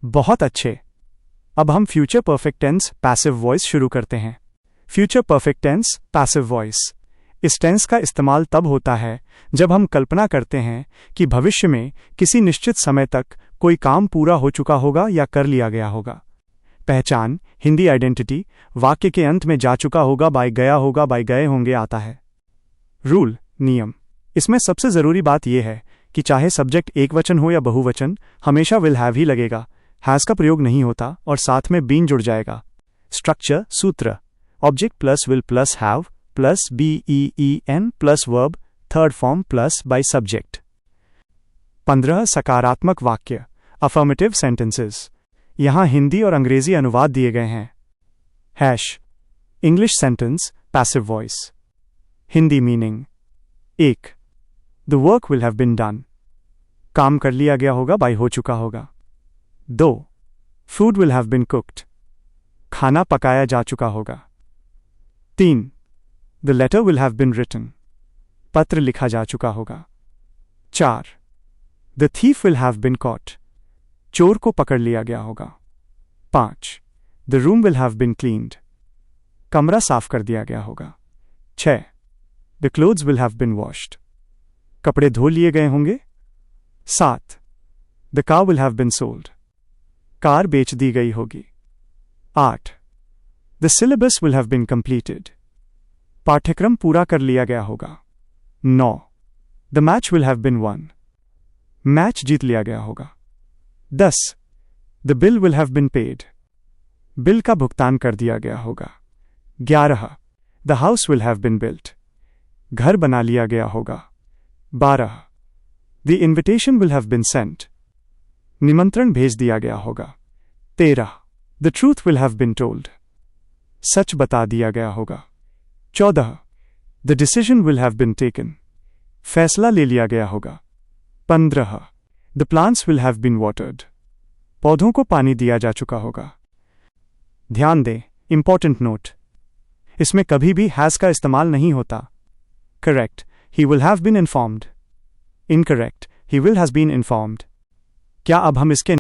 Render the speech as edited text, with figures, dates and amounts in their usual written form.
बहुत अच्छे। अब हम future perfect tense passive voice शुरू करते हैं। Future perfect tense passive voice. इस टेंस का इस्तेमाल तब होता है जब हम कल्पना करते हैं कि भविष्य में किसी निश्चित समय तक कोई काम पूरा हो चुका होगा या कर लिया गया होगा। पहचान, हिंदी आइडेंटिटी, वाक्य के अंत में जा चुका होगा, बाय गया होगा, बाय गए होंगे आता है। रूल, नियम। इसमें सबसे ज़रूरी बात यह है कि चाहे सब्जेक्ट एक वचन हो या बहुवचन, हमेशा विल हैव ही लगेगा। हैज़ का प्रयोग नहीं होता और साथ में बीन जुड़ जाएगा। स्ट्रक्चर, सूत्र। Object plus will plus have plus BEEN plus verb, third form plus by subject. 15 सकारात्मक वाक्य, अफर्मेटिव सेंटेंसेस। यहां हिंदी और अंग्रेजी अनुवाद दिए गए हैं। Hash, English sentence, passive voice. Hindi meaning. 1. The work will have been done. काम कर लिया गया होगा, बाय हो चुका होगा। 2. Food will have been cooked. खाना पकाया जा चुका होगा। 3. The letter will have been written. पत्र लिखा जा चुका होगा। 4. The thief will have been caught. चोर को पकड़ लिया गया होगा। 5. The room will have been cleaned. कमरा साफ कर दिया गया होगा। 6. The clothes will have been washed. कपड़े धो लिए गए होंगे। 7. The car will have been sold. Car बेच दी गई होगी। 8. The syllabus will have been completed. पाठ्यक्रम पूरा कर लिया गया होगा। 9. The match will have been won. Match जीत लिया गया होगा। 10. The bill will have been paid. Bill का भुगतान कर दिया गया होगा। 11. The house will have been built. घर बना लिया गया होगा। 12. The invitation will have been sent. निमंत्रण भेज दिया गया होगा। 13. The truth will have been told. सच बता दिया गया होगा। 14. The decision will have been taken. फैसला ले लिया गया होगा। 15. The plants will have been watered. पौधों को पानी दिया जा चुका होगा। ध्यान दें, इंपॉर्टेंट नोट, इसमें कभी भी हैज़ का इस्तेमाल नहीं होता। Correct, he will have been informed. Incorrect, he will has been informed. क्या अब हम इसके